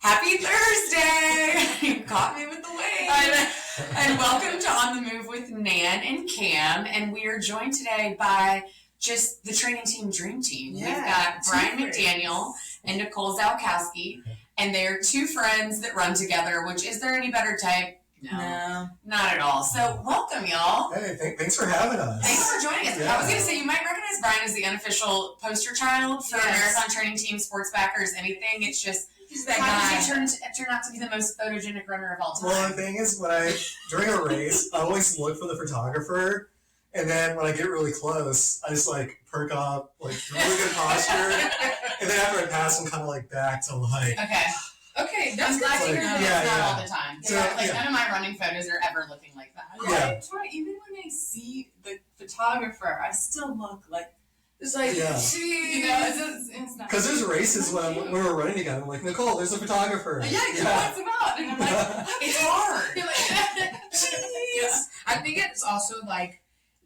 Happy Thursday! You caught me with the wave. And welcome to On the Move with Nan and Cam. And we are joined today by just the training team dream team. Yeah, we've got Brian McDaniel and Nicole Zawitkowski. And they're two friends that run together, which, is there any better type? No. Not at all. So welcome, y'all. Hey, thanks for having us. Thanks for joining us. Yeah. I was going to say, you might recognize Brian as the unofficial poster child for Marathon Training Team, sports backers, anything. It's just, he's that how does he turn out to be the most photogenic runner of all time? Well, the thing is, during a race, I always look for the photographer, and then when I get really close, I just perk up, really good posture, and then after I pass, I'm kind of back to Okay, that's glad to hear that. It's not all the time. So, none of my running photos are ever looking like that. Yeah. Right. Even when I see the photographer, I still look it's it's not. Because there's races when we're running together. I'm like, Nicole, there's a photographer. Yeah, what's about? And I'm like, it's hard. Jeez. I think it's also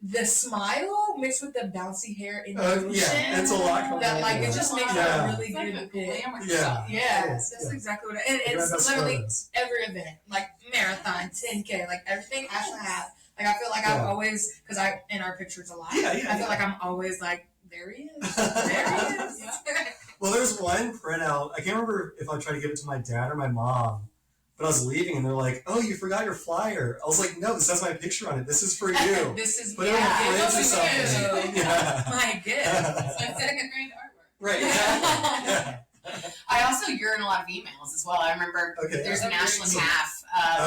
the smile mixed with the bouncy hair in the ocean. Yeah, it's a lot going on. It just makes it a really good pick. That's exactly what it's literally every event, marathon, 10K, everything I should have. I feel like I'm always, because I in our pictures a lot. I feel like I'm always there he is. There he is. Well, there's one printout. I can't remember if I tried to give it to my dad or my mom. But I was leaving, and they're like, "Oh, you forgot your flyer." I was like, "No, this has my picture on it. This is for you. This is put it in the fridge or something." Yeah. My goodness. It's second-grade artwork. Right. Yeah. I also urine a lot of emails as well. I remember there's an Ashland half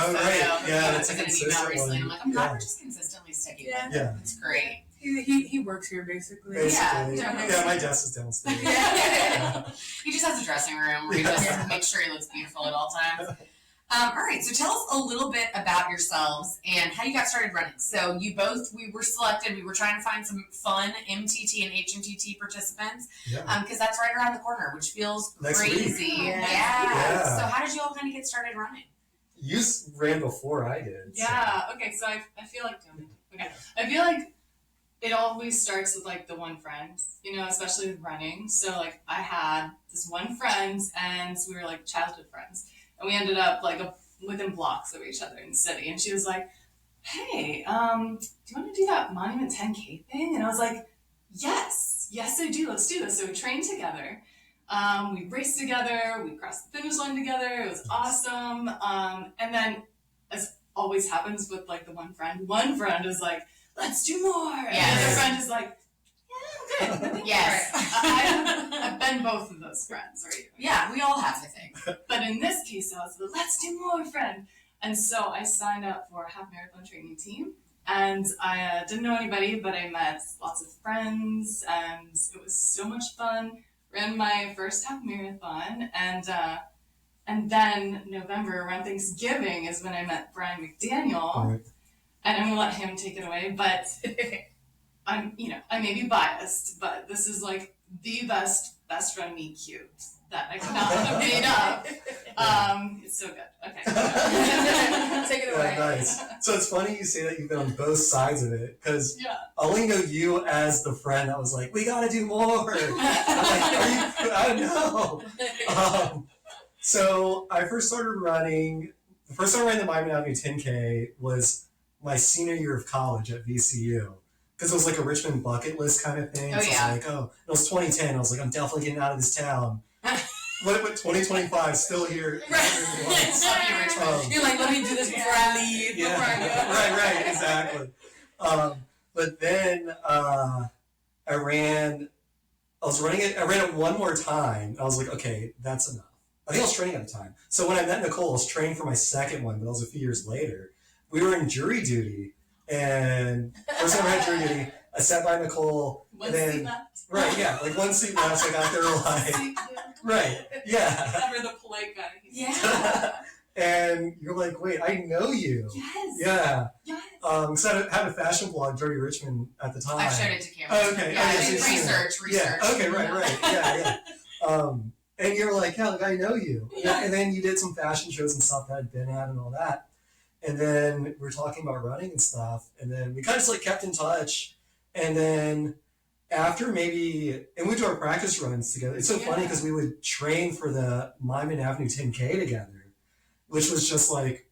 photo that I took in an email recently. And I'm like, I'm glad we're just consistently sticking with it. Yeah. It's great. He works here basically. Yeah, my desk is downstairs. He just has a dressing room where he just makes sure he looks beautiful at all times. All right, so tell us a little bit about yourselves and how you got started running. So we were selected, we were trying to find some fun MTT and HMTT participants because that's right around the corner, which feels crazy. Yeah. So how did you all kind of get started running? You ran before I did. Yeah, okay, so I feel I feel like it always starts with the one friend, especially with running. So I had this one friend and we were childhood friends. And we ended up within blocks of each other in the city. And she was like, "Hey, do you want to do that Monument 10K thing?" And I was like, yes I do. Let's do this. So we trained together. We raced together. We crossed the finish line together. It was awesome. And then, as always happens with the one friend is like, "Let's do more." And the other friend is like, "Yeah, I'm good." Yes. I've been both of those friends, right? Yeah, we all have, I think. But in this case, I was the "let's do more" friend. And so I signed up for a half marathon training team. And I didn't know anybody, but I met lots of friends. And it was so much fun. Ran my first half marathon. And then November, around Thanksgiving, is when I met Brian McDaniel. Right. And I'm going to let him take it away. But I may be biased, but this is the best friend meet cute that I could not have made up. It's so good. Okay. Take it away. Nice. So it's funny you say that you've been on both sides of it, because I only know you as the friend that was like, "We got to do more." I'm I don't know. So I first started running. The first time I ran the Miami Avenue 10K was my senior year of college at VCU. Because it was a Richmond bucket list kind of thing. It was 2010. I was like, I'm definitely getting out of this town. What 2025, still here. Right. You're like, let me do this before I leave. Yeah. Before I go. Right, exactly. But then I ran it one more time. I was like, okay, that's enough. I think I was training at the time. So when I met Nicole, I was training for my second one, but that was a few years later. We were in jury duty. And first time I had jury duty, I sat by Nicole. One seat left. Right, yeah, one seat left. So I got there right, yeah. Never the polite guy. Yeah. And you're like, wait, I know you. Yes. Yeah. Yes. Because I had a fashion blog, Dirty Richmond, at the time. I showed it to Cameron. Oh, okay. Yeah, research. Yeah. Okay. Right. Yeah. And you're like, yeah, I know you. Yeah. And then you did some fashion shows and stuff that I'd been at and all that. And then we were talking about running and stuff. And then we kind of just kept in touch. And then after maybe, and we do our practice runs together. It's so funny because we would train for the Lyman Avenue 10K together, which was just like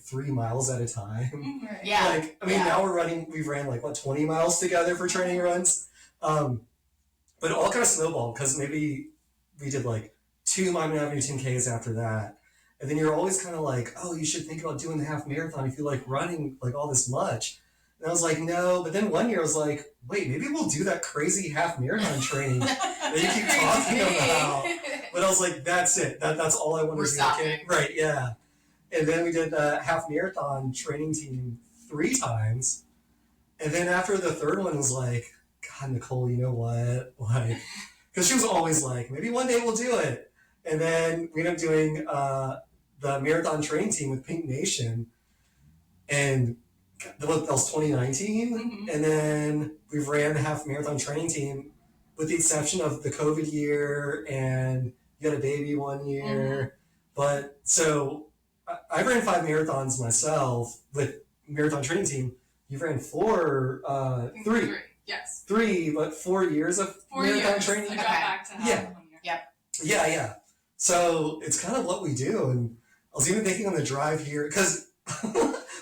3 miles at a time. Yeah. Like, I mean, now we've ran 20 miles together for training runs. But it all kind of snowballed because maybe we did 2 Lyman Avenue 10Ks after that. And then you're always kind of like, oh, you should think about doing the half marathon if you like running all this much. And I was like, no. But then one year I was like, wait, maybe we'll do that crazy half marathon training that you keep talking about. But I was like, that's it. That's all I want to do. Stopping. Right, yeah. And then we did the half marathon training team 3 times. And then after the third one was like, God, Nicole, you know what? Because she was always like, maybe one day we'll do it. And then we ended up doing the marathon training team with Pink Nation. And that was 2019. Mm-hmm. And then we ran the half marathon training team with the exception of the COVID year and you had a baby one year. Mm-hmm. But so I ran 5 marathons myself with marathon training team. You ran 3. Yes. 3, but 4 years of 4 marathon years. training. I got back to half 1 year. Yeah. So it's kind of what we do. And I was even thinking on the drive here, because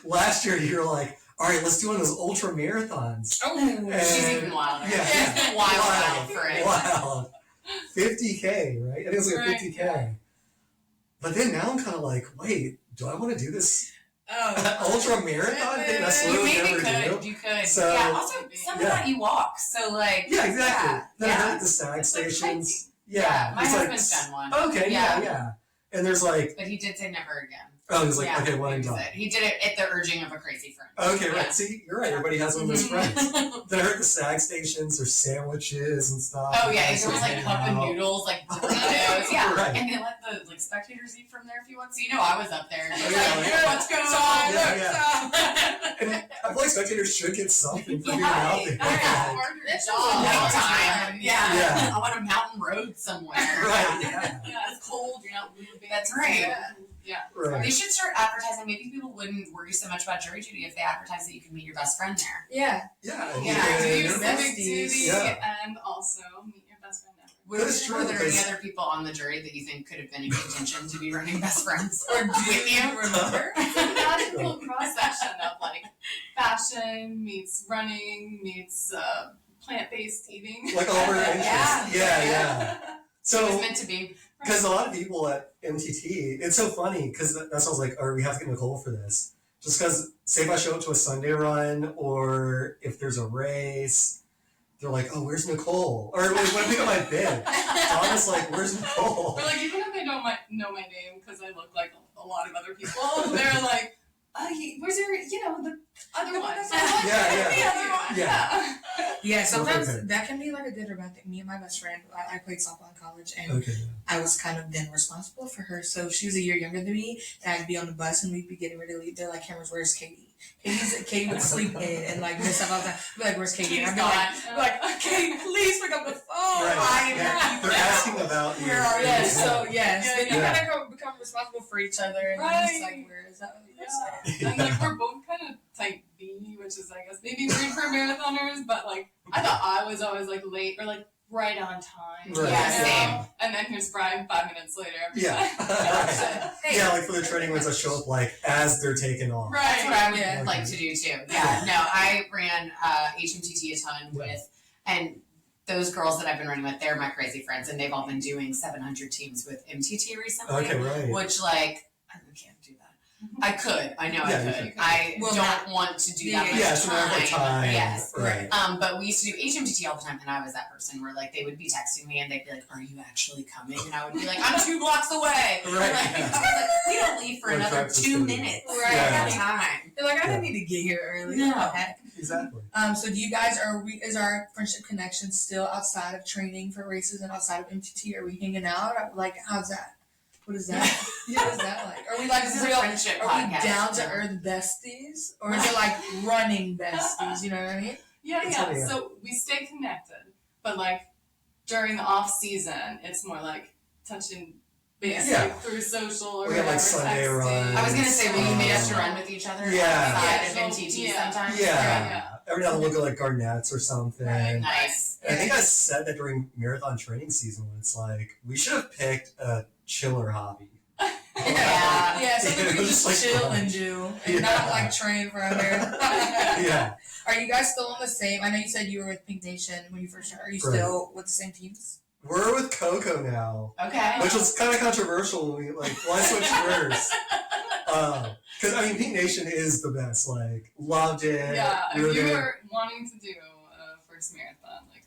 last year you were like, all right, let's do one of those ultra marathons. Oh, she's even wilder. Yeah. Wild for it. Wild. 50K, right? I think it was like 50K. Yeah. But then now I'm kind of like, wait, do I want to do this ultra marathon thing? That's what I never do. You could. So, yeah, also some of that you walk. So yeah, exactly. Then I heard the SAG stations. Yeah. My husband's done one. Okay, yeah. And there's but he did say never again. Oh, he was like, okay, one and done. He did it at the urging of a crazy friend. Okay, right. See, you're right. Everybody has one of those friends. Then I heard the SAG stations or sandwiches and stuff. Oh, yeah. There was cup and noodles, Doritos. Yeah. Right. And they let the spectators eat from there if you want. So, I was up there. What's going on? Yeah. And I feel like spectators should get something for being out there. That's nighttime. Yeah. I want a mountain road somewhere. Right. Yeah, it's cold. You're not moving. That's right. Yeah. Right. They should start advertising. Maybe people wouldn't worry so much about jury duty if they advertise that you can meet your best friend there. Yeah. Do your civic duty Yeah. and also meet your best friend ever. Were there any other people on the jury that you think could have been in contention to be running best friends? Or with you? Remember? It's a magical cross section of fashion meets running meets plant-based eating. Like all our interests. Yeah. So it was meant to be. Because a lot of people at MTT, it's so funny because that's what I was like, all right, we have to get Nicole for this. Just because, say if I show up to a Sunday run or if there's a race, they're like, oh, where's Nicole? Or when I pick up my bib, Donna's like, where's Nicole? Or even if they don't know my name because I look like a lot of other people, they're like, where's your, the other one? Yeah, sometimes that can be a good or bad thing. Me and my best friend, I played softball in college, and I was kind of then responsible for her. So she was a year younger than me, and I'd be on the bus, and we'd be getting ready to leave. They're like, Cameron's, where's Katie? Katie would sleep in and miss up all the time. I'd be like, where's Katie? And I'd be like, Katie, please pick up the phone. Right. They're asking about you. Where are you? So, then you kind of become responsible for each other, and then it's like, where is that? And we're both kind of type B, which is I guess maybe weird for marathoners, but I thought I was always late or right on time. Right. Yeah, same. And then here's Brian 5 minutes later. For the training ones, I show up as they're taking off. Right. That's what I would like to do too. Yeah. No, I ran HMTT a ton with, and those girls that I've been running with, they're my crazy friends, and they've all been doing 700 teams with MTT recently. Okay, right. Which I can't do that. I could. I know I could. I don't want to do that much time. Yes. Right. But we used to do HMTT all the time, and I was that person where they would be texting me and they'd be like, "Are you actually coming?" And I would be like, "I'm 2 blocks away." Right. We don't leave for another 2 minutes. Right. At a time. They're like, I didn't need to get here early. No. What the heck? Exactly. So do you guys is our friendship connection still outside of training for races and outside of MTT? Are we hanging out? How's that? What is that? What is that like? Are we this real? Friendship are podcast, we down to earth besties, or is it running besties? You know what I mean? Yeah. So we stay connected, but during the off season, it's more touching base through social or we have Sunday runs. I was gonna say, will you meet up to run with each other outside of MTT sometimes? Yeah. every now and then we'll go like Garnett's or something. Right, nice. And I think I said that during marathon training season when it's like, we should have picked a chiller hobby. Yeah, something we can just like chill fun. and do, and not like train for a marathon. Yeah. Are you guys still on the same? I know you said you were with Pink Nation when you first started. Are you still with the same teams? We're with Coco now. Okay. Which was kind of controversial when we why switch first? Because I mean, Pink Nation is the best. Like, loved it. Yeah, We if you there. were wanting to do a first marathon, like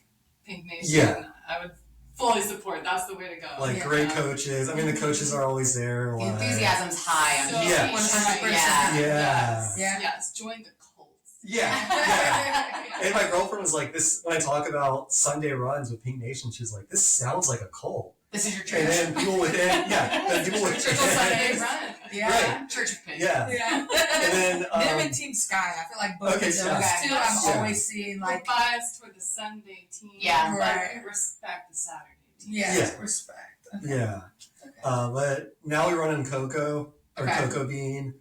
Pink Nation, Yeah. I would fully support. That's the way to go. Like great coaches. I mean, the coaches are always there. The Like, enthusiasm's high on So, Yeah. 100%. Yeah. Yeah. Yes. Join the cults. Yeah. And my girlfriend was like, this, when I talk about Sunday runs with Pink Nation, she was like, this sounds like a cult. This is your And church. then people within, then people within. Church on Sunday. Run. Yeah. Right. Church of Pink. Yeah. Yeah. And then, Them and Team Sky. I feel like both Okay, of those Sky. two. I'm Yeah. always seeing like biased toward the Sunday team. Yeah. But Right. respect the Saturday team. Yeah. respect. Okay. Yeah. Okay. But now we run in Coco, or Okay. Coco Bean.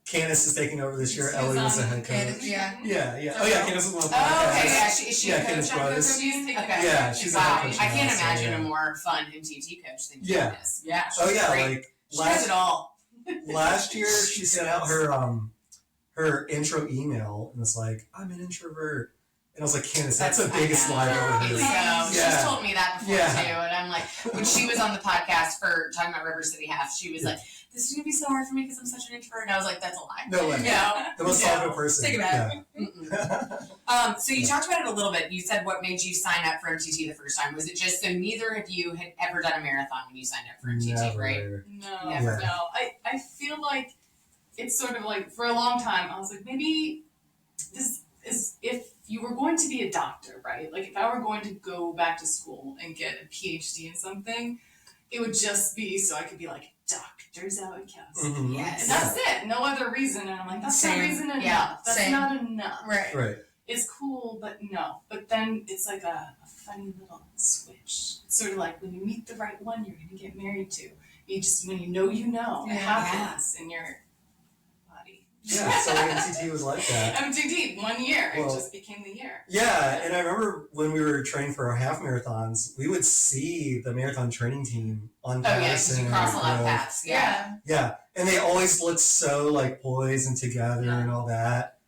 Candace is taking over this year. She's Ellie was the on head coach. Candace, yeah. Yeah. Oh, yeah, Candace was on the Oh, podcast. okay. Yeah, is she a Candace coach on Brothers. Coco Bean? She's Okay. taking- Yeah, she's a Wow. head coach I can't now, so, imagine yeah. a more fun MTT coach than Yeah. Candace. Yeah. Oh, yeah, Great. like, She does it all. last year she sent out her intro email and was like, I'm an introvert. And I was like, Candace, that's the biggest lie I've ever It's heard. She's Yeah. told me that before Yeah. too, and I'm like, when she was on the podcast for talking about River City Half, she was like, "This is gonna be so hard for me because I'm such an introvert," and I was like, "That's a lie." No way. No. The most talkative person. Take it back. So you talked about it a little bit. You said what made you sign up for MTT the first time. Was it just so neither of you had ever done a marathon when you signed up for MTT, Never. right? No, Never. no. I feel like it's sort of like, for a long time, I was like, maybe this is, if you were going to be a doctor, right? Like, if I were going to go back to school and get a PhD in something, it would just be so I could be like, Dr. Zawitkowski. Mhm. Yes. And that's it. No other reason. And I'm like, that's Same. not reason enough. Yeah, That's same. not enough. Right. Right. It's cool, but no. But then it's like a funny little switch. It's sort of like when you meet the right one, you're going to get married to. You just, when you know, it happens in your body. Yeah, so MTT was like that. MTT, 1 year. Well, it just became the year. Yeah, and I remember when we were training for our half marathons, we would see the marathon training team on Oh yeah, because Patterson. you cross a lot of Grove. paths. Yeah. Yeah, and they always looked so like poised and together and all that,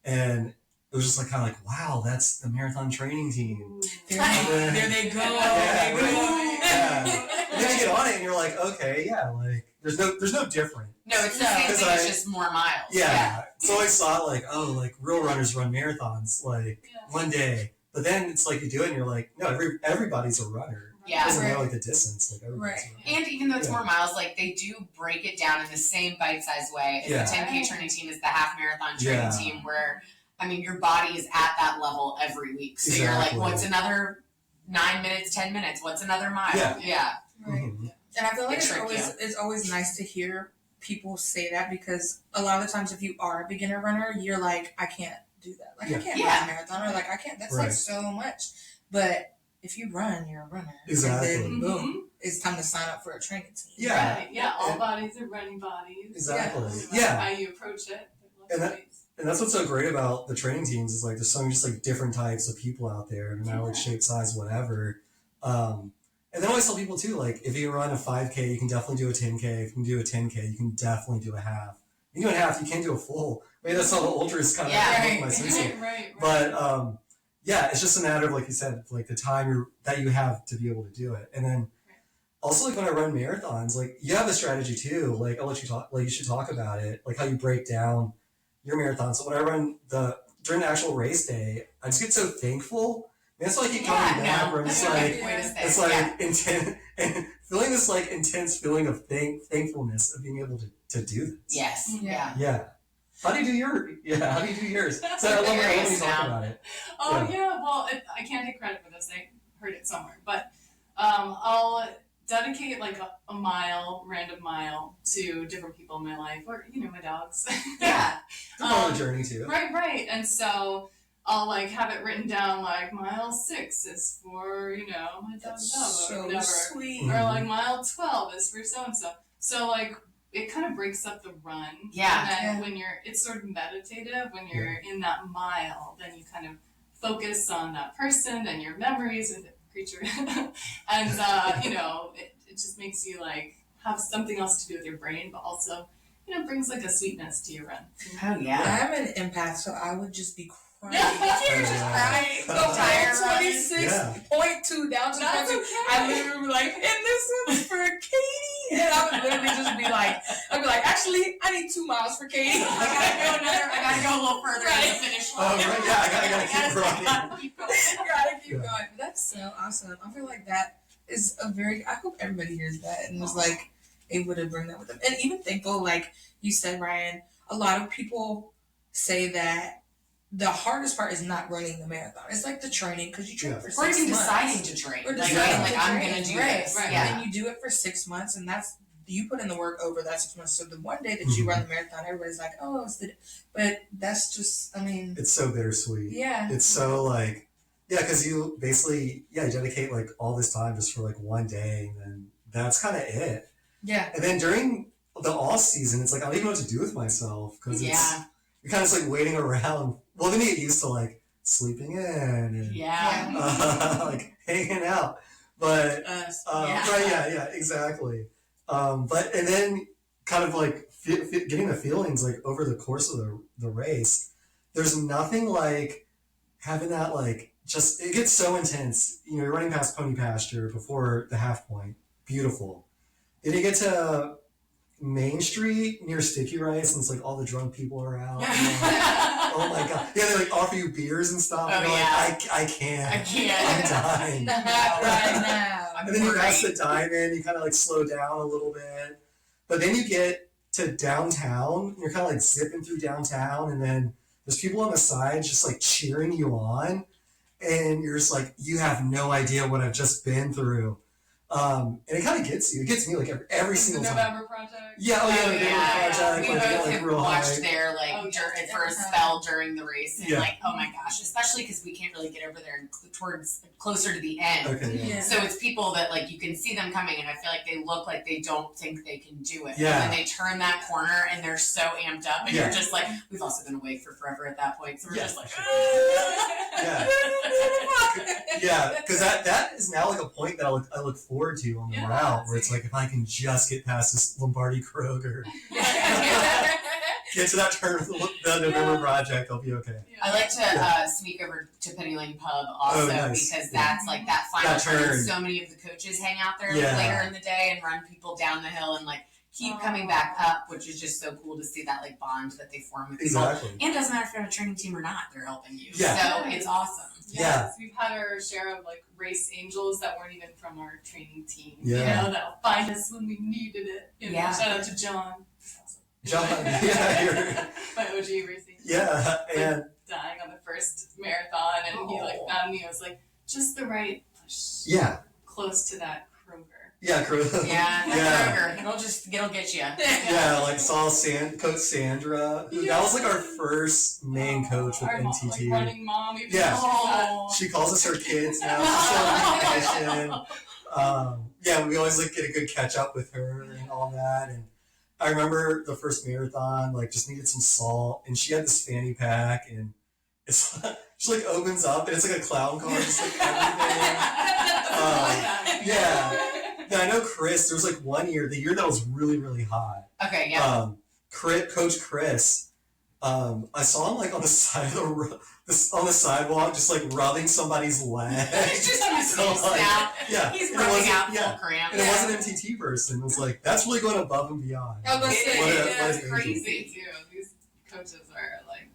and it was just like kind of like, wow, that's the marathon training team. There Yeah. they go. Yeah, There they go. Yeah. And then you get on it and you're like, okay, yeah, like there's no different. No, it's the same Because thing. It's just more miles. Yeah. So I saw like, oh, like real runners run marathons like Yeah. one day, but then it's like you do it and you're like, no, everybody's a runner. It Yeah. doesn't matter Right. like the distance, like everybody's Right. a runner. And even though it's Yeah. more miles, like they do break it down in the same bite-sized way as Yeah. the 10K training team is the half marathon training Yeah. team, where I mean your body is at that level every week. So you're like, Exactly. what's another 9 minutes, 10 minutes? What's another mile? Yeah. Right. Mhm. And I feel like It's tricky. it's always nice to hear people say that, because a lot of the times if you are a beginner runner, you're like, I can't do that. Like, I can't Yeah. run a marathon, or like, I can't, that's Right. like so much. But if you run, you're a runner. Exactly. And then boom, Mhm. it's time to sign up for a training team. Yeah. Right. Yeah. All And- bodies are running bodies. Exactly. No matter Yeah. how you approach it. And that- And that's what's so great about the training teams is like there's so many just like different types of people out there, no matter what shape, size, whatever. And then I always tell people too, like if you run a 5K, you can definitely do a 10K. If you can do a 10K, you can definitely do a half. You can do a half, you can't do a full. Maybe that's how the ultras kind of Yeah. my sense of. Right. But yeah, it's just a matter of like you said, like the time that you have to be able to do it. And then also like when I run marathons, like you have a strategy too. Like I'll let you talk. Like you should talk about it. Like how you break down your marathon. So when I run during the actual race day, I just get so thankful. And it's like you coming back where I'm just that's a like good way to say it's it. like Yeah. intense and feeling this like intense feeling of thankfulness of being able to do this. Yes. Yeah. Yeah. How do you do yours? So I love when you talk about it. Oh yeah, well, I can't take credit for this. I heard it somewhere, but I'll dedicate like a mile, random mile, to different people in my life, or my dogs. Yeah. It's a part of the journey too. Right, and so I'll like have it written down like mile 6 is for my dog Dove or So whatever, sweet. or like mile 12 is for so and so. So like it kind of breaks up the run. Yeah. And then when it's sort of meditative, when you're in that mile, then you kind of focus on that person and your memories with the creature. And, you know, it just makes you like have something else to do with your brain, but also, you know, brings like a sweetness to your run. Oh, yeah. I'm an empath, so I would just be crying. You're just crying. So tired. 26.2 down to That's 20. okay. I literally would be like, and this one's for Katie. And I would literally just be like, actually, I need 2 miles for Katie. I gotta go a little further to the finish line. Oh, right, yeah, I gotta keep running. Keep going. Gotta keep going. But that's so awesome. I feel like that is I hope everybody hears that and was like able to bring that with them. And even thankful, like you said, Ryan, a lot of people say that the hardest part is not running the marathon. It's like the training, because you train for 6 months. Or even deciding to train. Or like, deciding like to I'm train. gonna do Right. this. Right. Yeah. And then you do it for 6 months, and you put in the work over that 6 months. So the one day that you run the marathon, everybody's like, oh, but that's just, I mean. It's so bittersweet. Yeah. It's so like, because you basically, you dedicate like all this time just for like one day, and then that's kind of it. Yeah. And then during the off season, it's like I don't even know what to do with myself, because you're kind of just like waiting around. Well, then you get used to like sleeping in and like hanging out. But right, exactly. But and then kind of like getting the feelings like over the course of the race. There's nothing like having that like just it gets so intense. You know, you're running past Pony Pasture before the half point. Beautiful. Then you get to Main Street near Sticky Rice, and it's like all the drunk people are out. Oh my god! Yeah, they like offer you beers and stuff. And you're like, I can't. I'm dying. Not right now. And then you pass the diamond. You kind of like slow down a little bit, but then you get to downtown. And you're kind of like zipping through downtown, and then there's people on the side just like cheering you on, and you're just like, you have no idea what I've just been through. And it kind of gets you. It gets me like every single time. The November Project. Yeah, the November Project. We like, both like, have real watched high. there like for a spell during the race, and like, oh my gosh, especially because we can't really get over there towards closer to the end. Okay, yeah. So it's people that like you can see them coming, and I feel like they look like they don't think they can do it. Yeah. And then they turn that corner, and they're so amped up, and you're just like, we've also been awake for forever at that point, so we're just like, because that is now like a point that I look forward to on the route, where it's like if I can just get past this Lombardi Kroger, get to that turn of the November Project, I'll be okay. I like to sneak over to Penny Lane Pub also because that's like that final turn. So many of the coaches hang out there later in the day and run people down the hill and like keep coming back up, which is just so cool to see that like bond that they form with people. And it doesn't matter if you're on a training team or not, they're helping you. So it's awesome. Yes, we've had our share of like race angels that weren't even from our training team. You know, that'll find us when we needed it. You know, shout out to John. John, my OG racing. Yeah, and dying on the first marathon, and he like found me. I was like just the right push. Yeah. Close to that Kroger. Yeah, Kroger. Kroger. It'll get you. Yeah, like saw Coach Sandra. That was like our first main coach with MTT. Like running mom. She calls us her kids now. She's so recognition. We always like get a good catch up with her and all that. And I remember the first marathon, like just needed some salt, and she had this fanny pack, and it's she like opens up, and it's like a clown car, just like everything. Yeah, I know Chris. There was like one year, the year that was really, really hot. Okay, yeah. Coach Chris, I saw him like on the side of on the sidewalk, just like rubbing somebody's leg. He's just on his face now. Yeah, he's rubbing out full cramp. And it was an MTT person. It was like that's really going above and beyond. It's crazy too. These coaches are like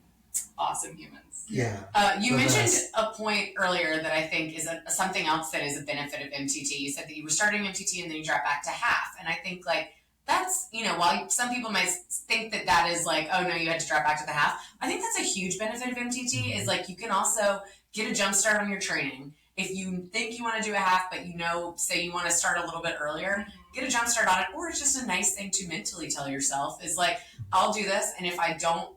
awesome humans. Yeah. You mentioned a point earlier that I think is something else that is a benefit of MTT. You said that you were starting MTT and then you dropped back to half. And I think like that's, while some people might think that is like, oh no, you had to drop back to the half. I think that's a huge benefit of MTT is like you can also get a jump start on your training. If you think you want to do a half, but say you want to start a little bit earlier, get a jump start on it. Or it's just a nice thing to mentally tell yourself is like, I'll do this. And if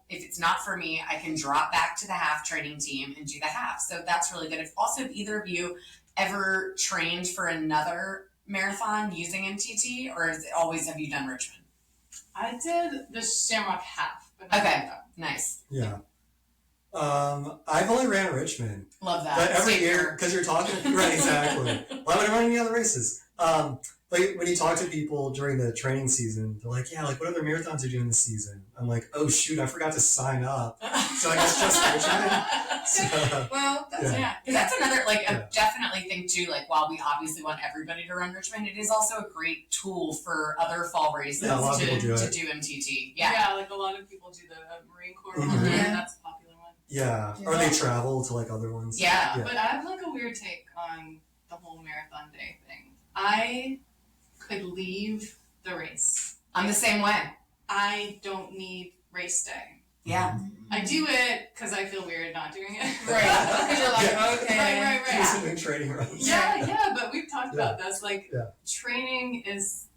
it's not for me, I can drop back to the half training team and do the half. So that's really good. If either of you ever trained for another marathon using MTT, or is it always have you done Richmond? I did the Shamrock Half. But not Okay, nice. Yeah. I've only ran Richmond. Love that. But every year, because you're talking, right, exactly. Why would I run any other races? Like when you talk to people during the training season, they're like, yeah, like what other marathons are you doing this season? I'm like, oh shoot, I forgot to sign up. So I guess just Richmond. So, well, that's Because that's another, like, I definitely think too, like, while we obviously want everybody to run Richmond, it is also a great tool for other fall races Yeah, a lot of people do to it. do MTT. Yeah, like a lot of people do the Marine Corps one. Mhm. Yeah, that's a popular one. yeah. Or they travel to like other ones. Yeah. But I have like a weird take on the whole marathon day thing. I could leave the race. I'm the same way. I don't need race day. Yeah. I do it because I feel weird not doing it. right. Because you're like, okay. Right. Just doing training runs. Yeah, but we've talked about this. Like, Yeah. training is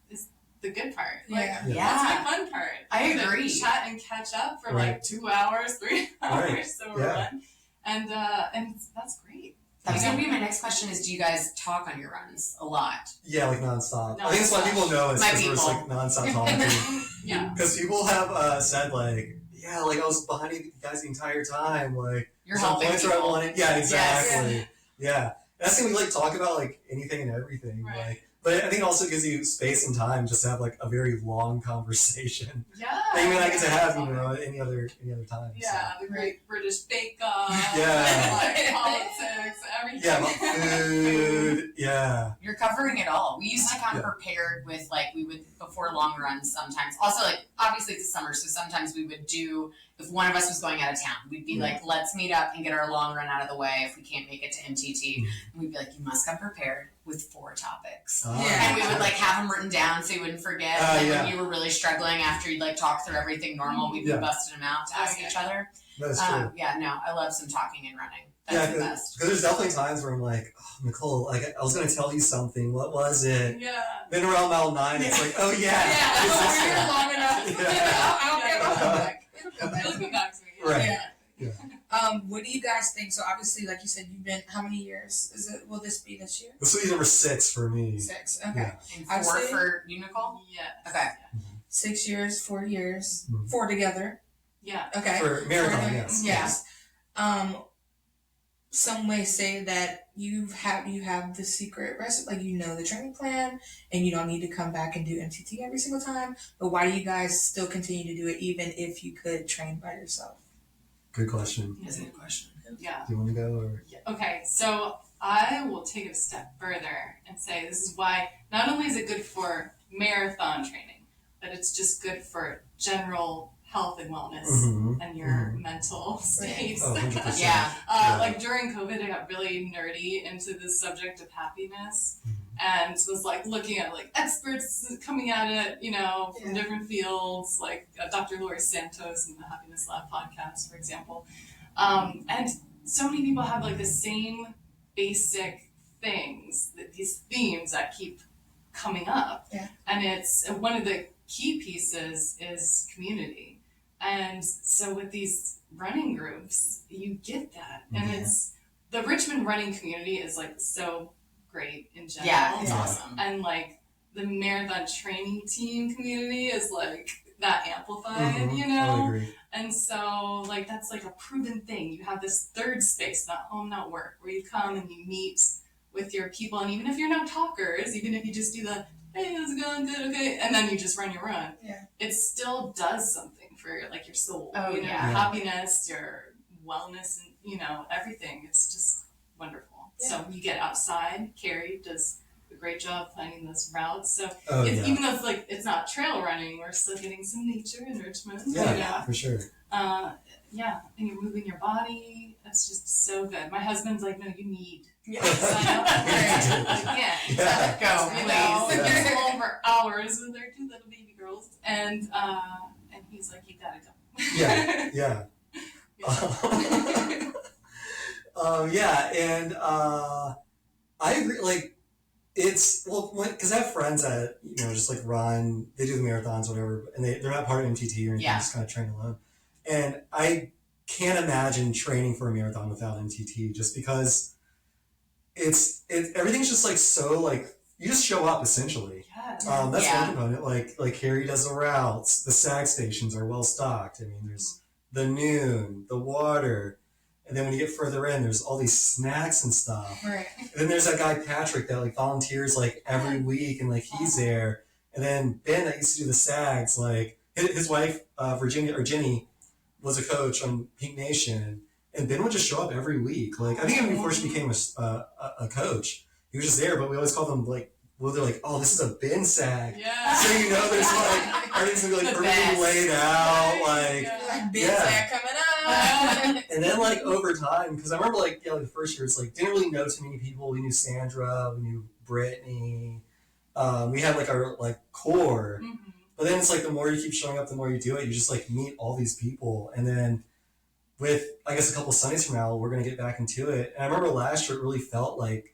the good part. Like, Yeah. that's the fun part. I To agree. chat and catch up for Right. like 2 hours, 3 hours, Right. so we're Yeah. run. And that's great. That was going to be my next question is, do you guys talk on your runs a lot? Yeah, like nonstop. I think it's what people know is My because there's like people. nonstop talking. Yeah. Because people have said like, yeah, like I was behind you guys the entire time. Like You're some helping points where I people. wanted. Yeah, exactly. Yes. Yeah. That's when we like talk about like anything and everything. Right. Like, but I think it also gives you space and time just to have like a very long conversation. Yeah. That you not get to have, any other time. Yeah, the Great British Bake Off. Yeah. And, like, politics, everything. Yeah, about food. Yeah. You're covering it all. We used to come Yeah. prepared with, like, we would, before long runs sometimes. Also, like, obviously it's summer, so sometimes we would do, if one of us was going out of town, we'd be like, let's meet up and get our long run out of the way if we can't make it to MTT. And we'd be like, you must come prepared with 4 topics. Yeah. And we would, like, have them written down so you wouldn't forget. And then when you were really struggling after you'd, like, talk through everything normal, we'd be busting them out to ask each other. That's true. Yeah, no, I love some talking and running. Yeah, That's the best. because there's definitely times where I'm like, oh, Nicole, like I was gonna tell you something. What was it? Yeah. Then around mile 9, it's like, oh yeah. Yeah, this is we're it. long enough. Yeah. I don't care about back. It'll come back. It'll come back to me. Right. Yeah. What do you guys think? So obviously, like you said, you've been how many years? Will this be this year? This will be number 6 for me. 6. Okay. Yeah. And I'd 4 say- for you, Nicole? Yes. Okay. 6 years, 4 years, Mhm. 4 together. Yeah. Okay. For marathon, For- yes. Yes. Some may say that you have the secret recipe, like the training plan, and you don't need to come back and do MTT every single time. But why do you guys still continue to do it, even if you could train by yourself? Good question. That's a good question. Yeah. Do you want to go or? Okay, so I will take it a step further and say this is why not only is it good for marathon training, but it's just good for general health and wellness Mm-hmm. and your mental state. Oh, 100%. Yeah. Like during COVID, I got really nerdy into this subject of happiness and was like looking at like experts coming at it, from different fields, like Dr. Laurie Santos in the Happiness Lab podcast, for example. And so many people have like the same basic things, these themes that keep coming up. Yeah. And it's one of the key pieces is community. And so with these running groups, you get that. And it's the Richmond running community is like so great in general. Yeah, it's awesome. And like the marathon training team community is like that amplified, I agree. And so like that's like a proven thing. You have this third space, not home, not work, where you come and you meet with your people. And even if you're not talkers, even if you just do the, hey, how's it going? Good, okay. And then you just run your run. Yeah. It still does something for like your soul, Oh, your yeah. happiness, your wellness, and everything. It's just wonderful. Yeah. So you get outside. Carrie does a great job finding those routes. So Oh, yeah. even though it's not trail running, we're still getting some nature in Richmond. Yeah, for sure. Yeah, and you're moving your body. That's just so good. My husband's like, no, you need Yeah. to sign up for it again. Yeah. Go, please. It's all over hours with their 2 little baby girls, and he's like, you gotta go. Yeah, yeah. And I agree. Like, it's because I have friends that just like run. They do the marathons, whatever, and they're not part of MTT or anything. Yeah. Just kind of train alone. And I can't imagine training for a marathon without MTT, just because it's everything's just like so like you just show up essentially. Yes. That's one component. Like Harry does the routes. The SAG stations are well stocked. I mean, there's the noon, the water, and then when you get further in, there's all these snacks and stuff. Right. And then there's that guy Patrick that like volunteers like every week, and like he's there. And then Ben that used to do the SAGs, like his wife Jenny was a coach on Pink Nation, and Ben would just show up every week. Like I think even before she became a coach, he was just there. But we always called him like. Well, they're like, oh, this is a bin SAG. Yeah. So you know, there's like everything's gonna be like perfectly laid out, like bin SAG coming up. And then like over time, because I remember like the first year, it's like didn't really know too many people. We knew Sandra, we knew Brittany. We had like our like core, but then it's like the more you keep showing up, the more you do it. You just like meet all these people, and then with I guess a couple Sundays from now, we're gonna get back into it. And I remember last year, it really felt like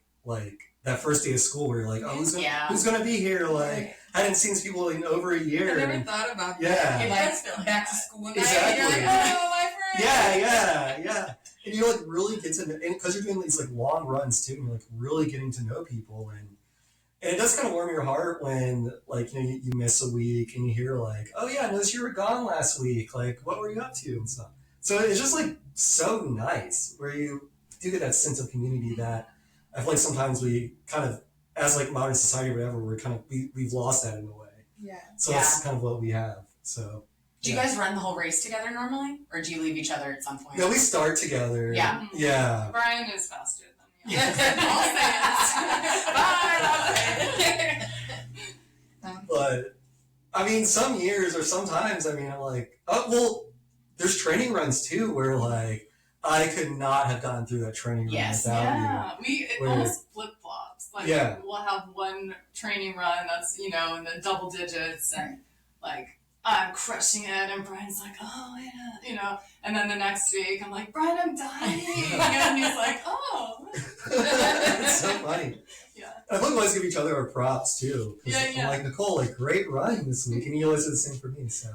that first day of school where you're like, oh, who's gonna be here? Like, I hadn't seen these people in over a year. I never thought about that. Yeah. Like, back to school night. Exactly. You're like, oh, my friend. Yeah. And you like really get to know, and because you're doing these like long runs too, and you're like really getting to know people, and it does kind of warm your heart when like you miss a week and you hear like, oh yeah, I noticed you were gone last week. Like, what were you up to and stuff. So it's just like so nice where you do get that sense of community that. I feel like sometimes we kind of, as like modern society or whatever, we're kind of, we've lost that in a way. Yeah. So that's kind of what we have. So. Do you guys run the whole race together normally? Or do you leave each other at some point? No, we start together. Yeah. Yeah. Brian is faster than me. I'll say it. But, I mean, some years or sometimes, I mean, I'm like, oh, well, there's training runs too where like, I could not have gotten through that training run without you. It almost flip-flops. Like, we'll have one training run that's, in the double digits, and, like, I'm crushing it, and Brian's like, oh, yeah, and then the next week, I'm like, Brian, I'm dying, and he's like, oh. It's so funny. Yeah. I think we always give each other our props, too. Yeah. I'm like, Nicole, like, great running this week, and you always do the same for me, so.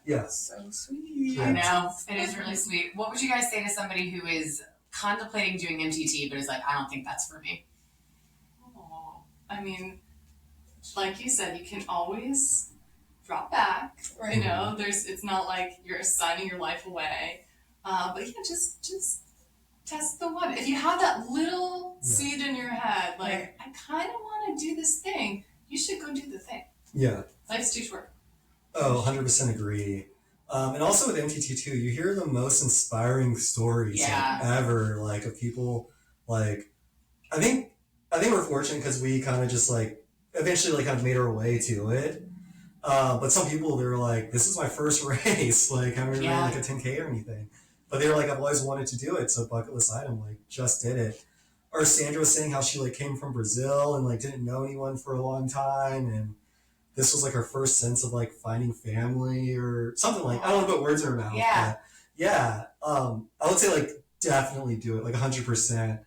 Yeah. So sweet. I know. It is really sweet. What would you guys say to somebody who is contemplating doing MTT but is like, I don't think that's for me? Oh, I mean, like you said, you can always drop back. Right. It's not like you're signing your life away. But just test the water. If you have that little seed in your head, like, I kind of want to do this thing, you should go do the thing. Yeah. Life's too short. Oh, 100% agree. And also with MTT too, you hear the most inspiring stories ever, like of people. Like, I think we're fortunate because we kind of just like eventually like kind of made our way to it. But some people they're like, this is my first race, like I haven't ran like a 10K or anything. But they were like, I've always wanted to do it, so bucket list item, like just did it. Or Sandra was saying how she like came from Brazil and like didn't know anyone for a long time, and this was like her first sense of like finding family or something like, I don't want to put words in her mouth. Yeah. But yeah. I would say like definitely do it, like 100%.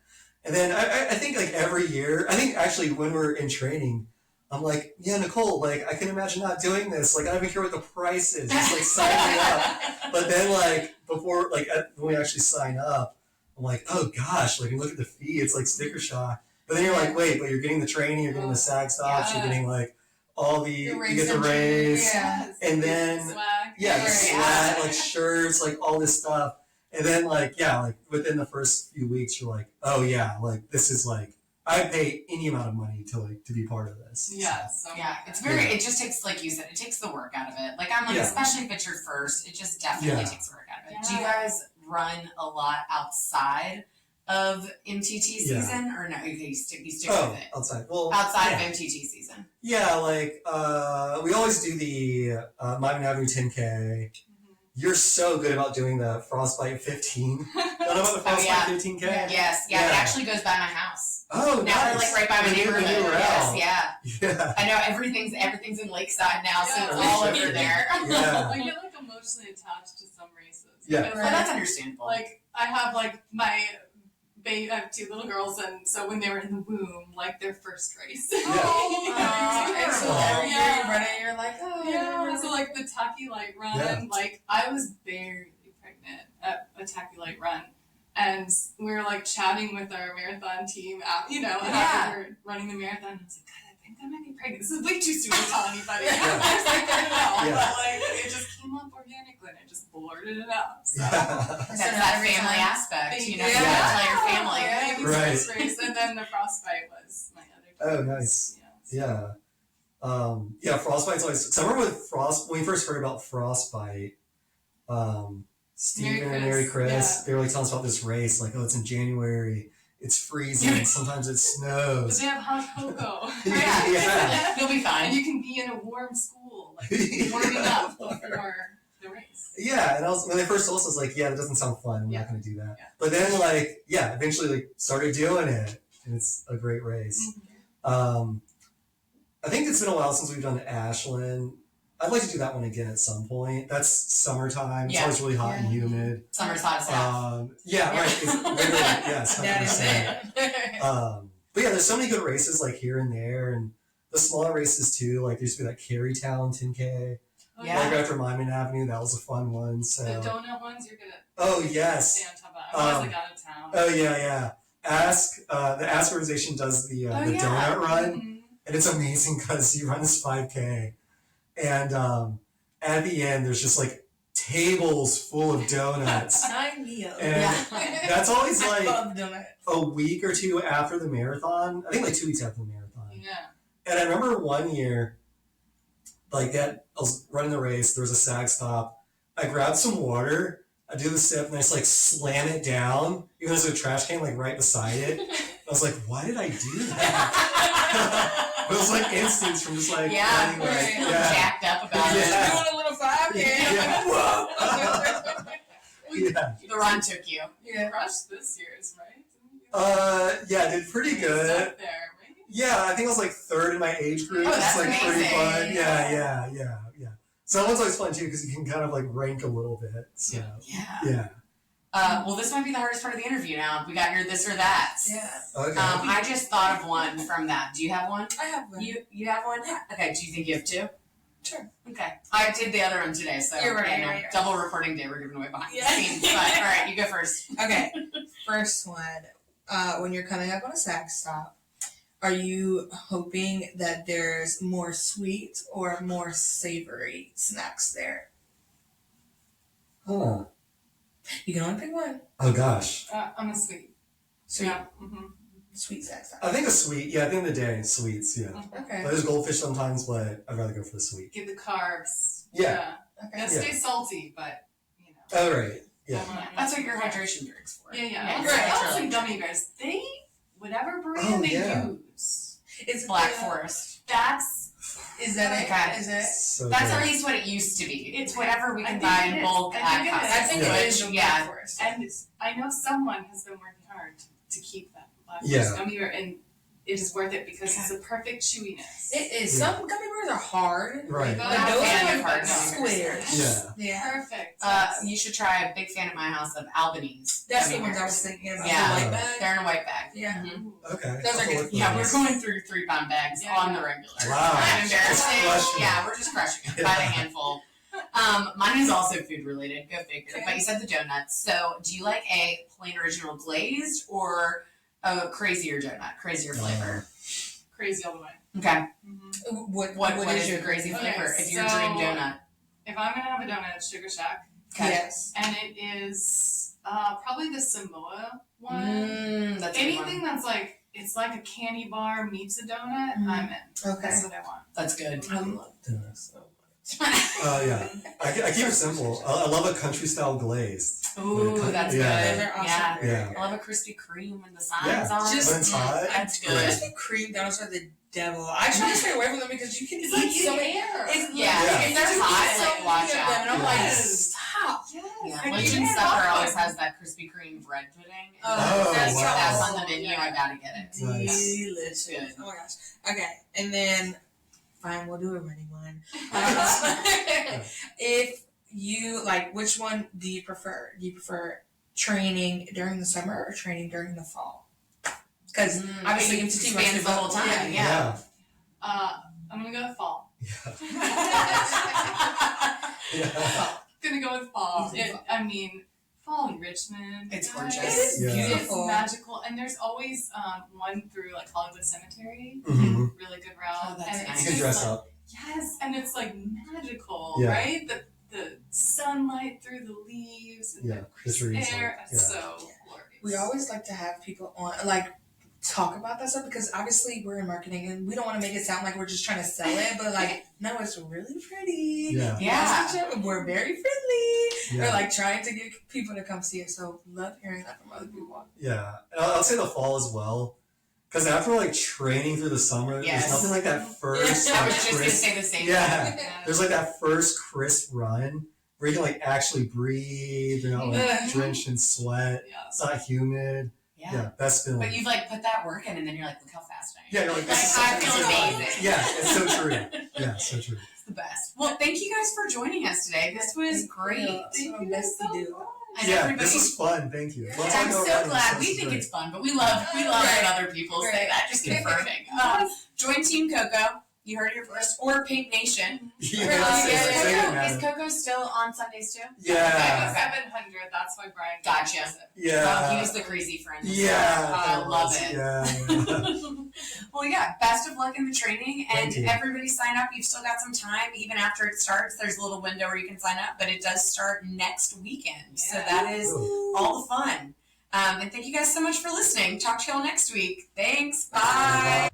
And then I think like every year, I think actually when we're in training, I'm like, yeah, Nicole, like I can imagine not doing this. Like I don't even care what the price is. Just like sign me up. But then like before, like when we actually sign up, I'm like, oh gosh, like you look at the fee, it's like sticker shock. But then you're like, wait, but you're getting the training, you're getting the SAG stops, you're getting like all the you get the race, and then swag, like shirts, like all this stuff, and then like within the first few weeks, you're like, oh yeah, like this is like I'd pay any amount of money to be part of this. Yeah, so it's very. It just takes, like you said, it takes the work out of it. Like I'm like, especially if it's your first, it just definitely takes the work out of it. Do you guys run a lot outside of MTT season, or no? You stick with it outside. Well, outside of MTT season. Yeah, like we always do the Miami Avenue 10K. You're so good about doing the Frostbite 15. Know about the Frostbite 15K? Yes, it actually goes by my house. Oh, now nice. We're like right by my neighborhood. Yeah. I know everything's in Lakeside now, so it's all over there. Yeah. I get like emotionally attached to some races. Yeah. Well, that's understandable. Like I have like I have two little girls, and so when they were in the womb, like their first race. And so every year you run it, you're like, So like the Tacky Light run, like I was barely pregnant at a Tacky Light run, and we were like chatting with our marathon team, after we were running the marathon. And I was like, God, think I might be pregnant. This is way too soon to tell anybody. I was like, I don't know. But like, it just came up organically and I just blurted it out. So. That's that family aspect, you know, you yeah. gotta tell your family. Yeah, Right. race, and then the frostbite was my other Oh, daughter's, nice. Yeah. Yeah, frostbite's always. Cause I remember when we first heard about frostbite, Stephen and Mary Chris, they were like telling us about this race, like, oh, it's in January, it's freezing, sometimes it But snows. they have hot cocoa. Yeah. You'll be fine. And you can be in a warm school, like warming up before the race. Yeah, and when they first told us, I was like, yeah, that doesn't sound fun. We're not going to do that. Yeah. But then, like, yeah, eventually, like, started doing it, and it's a great race. Mm-hmm. I think it's been a while since we've done Ashland. I'd like to do that one again at some point. That's summertime. It's always really hot and humid. Summer's hot as hell. Right. It's literally, yes, 100%. That is it. But yeah, there's so many good races like here and there, and the smaller races too. Like there used to be that Carytown 10K. Oh, Yeah. Like after Lyman Avenue, that was a fun one. So. The donut ones, you're gonna. Oh yes. Stay on top of that. I was like out of town. Oh yeah. The Ask organization does the donut run, and it's amazing because you run this 5K, and at the end there's just like tables full of donuts. Sign me up. And that's always like I love donuts. a week or two after the marathon. I think like 2 weeks after the marathon. Yeah. And I remember one year, like that, I was running the race. There was a sag stop. I grabbed some water. I do the sip and I just like slam it down. Even though there's a trash can like right beside it. I was like, why did I do that? It was like instincts from just like running, like, Jacked up about it. Doing a little 5K. Yeah. Whoa. Yeah. The run took you. You crushed this year's, right? Yeah, I did pretty good. Up there, right? Yeah, I think I was like third in my age group. Oh, It's that's like pretty amazing. fun. Yeah. So that one's always fun too because you can kind of like rank a little bit. So yeah. Well, this might be the hardest part of the interview now. We got your this or that. Yeah. Okay. I just thought of one from that. Do you have one? I have one. You have one? Yeah. Okay, do you think you have two? Sure. Okay. I did the other one today, so You're right, yeah, no, you're right. double recording day we're giving away behind Yeah. the scenes. But all right, you go first. Okay. First one. When you're coming up on a sag stop, are you hoping that there's more sweet or more savory snacks there? Huh. You can only pick one. Oh gosh. I'm a sweet. Sweet. Yeah. Mm-hmm. Sweet sag stop. I think a sweet. Yeah, at the end of the day, sweets. Yeah. Okay. There's goldfish sometimes, but I'd rather go for the sweet. Give the carbs. Yeah. Okay. Gotta stay salty, but you know. Oh right. Yeah. That's what your hydration drink's for. Yeah. Right. Also, gummy bears. They whatever brand they use. It's Black Forest. Is that it? Okay. Is it? So That's good. at least what it used to be. It's whatever we I can think buy it in is. bulk I at think it is. Costco. I think it is the Yeah. Black Forest. And I know someone has been working hard to keep that Black Yeah. Forest gummy bear, and it is worth it because it's a perfect chewiness. It is. Yeah. Some gummy bears are hard. Right. But I'm a those fan are of hard like gummy bears. squares. Yeah. Yeah. Perfect. You should try a big fan at my house of Albanese. That's gummy the ones I bears. was thinking about. Yeah. The white bag. They're in a white bag. Yeah. Mhm. Okay. Those are I'll good. look Yeah, for we're those. going through 3-pound bags Yeah, on yeah. the regular. Wow. Kind of Just embarrassing. crushing Yeah, it. we're just crushing it Yeah. by the handful. Mine is also food related. Go figure. Okay. But you said the donuts. So, do you like a plain original glazed or a crazier donut, crazier flavor? Crazy all the way. Okay. Mm-hmm. What is your crazy Okay, flavor? If your so- dream donut. If I'm gonna have a donut, it's Sugar Shack, Okay. Yes. and it is probably the Samoa one. That's a good one. Anything that's like it's like a candy bar meets a donut, I'm in. Okay. That's what I want. That's good. I love donuts so much. Yeah. I keep it simple. I love a country style glazed. Ooh, that's Yeah. good. They're awesome. Yeah. Yeah. I love a Krispy Kreme when the signs Yeah. on. Just- When it's hot. That's good. Krispy Kreme donuts are the devil. I try to stay away from them because you can It's eat like so many. air. It's Yeah. Yeah. If they're you hot, eat so like, watch many of out. them, and I'm like, Yes. stop. Yes. Yeah, I Lunch can't and Supper help always it. has that Krispy Kreme bread pudding. Oh, that's, wow. that's on the menu. I gotta get it. Nice. Delicious. Good. Oh my gosh. Okay, and then fine, we'll do a running one. If you like, which one do you prefer? Do you prefer training during the summer or training during the fall? Because obviously it MTT spans the whole time. Yeah. I'm gonna go with fall. Yeah. Gonna go with fall. Easy fall. I mean, fall in Richmond. It's guys. gorgeous. It is beautiful. It's magical, and there's always one through like Hollywood Cemetery. Mm-hmm. Really good route. Oh, that's and nice. it's You can just, dress like, up. Yes, and it's like magical, Yeah. right? The sunlight through the leaves and Yeah, the the crisp trees, air. like, It's yeah. so glorious. We always like to have people on, like, talk about that stuff because obviously we're in marketing and we don't want to make it sound like we're just trying to sell it, but like, no, it's really pretty. Yeah. Yeah. We're very friendly. Yeah. We're like trying to get people to come see it. So love hearing that from other people. Yeah, and I'll say the fall as well, because after like training through the summer, Yes. there's nothing like that first. I like, was just gonna crisp- say the same Yeah. thing. There's like that first crisp run where you can like actually breathe. You're not like Mhm. drenched in sweat. Yeah. It's not humid. Yeah. Yeah, best feeling. But you've like put that work in, and then you're like, look how fast I am. Yeah, you're like, this is so I feel fun. amazing. Yeah, it's so true. Yeah, so true. It's the best. Well, thank you guys for joining us today. This was great. Thank you guys so much. And Yeah, everybody, this was fun. Thank you. Love I'm talking about so running, glad. so We it's think great. it's fun, but we love when other people say that. Just confirming. Join Team Coco. You heard it here first. Or Pink Nation. Yeah, Really? it's like, Coco, man. is Coco still on Sundays too? Yeah. 700. That's why Brian. Gotcha. does it. Yeah. Well, he was the crazy friend. Yeah. I that love was- it. Yeah. Well, yeah, best of luck in the training, and Thank you. everybody sign up. You've still got some time, even after it starts. There's a little window where you can sign up, but it does start next weekend, so Yeah. that is Ooh. all the fun. And thank you guys so much for listening. Talk to y'all next week. Thanks. Bye. Bye.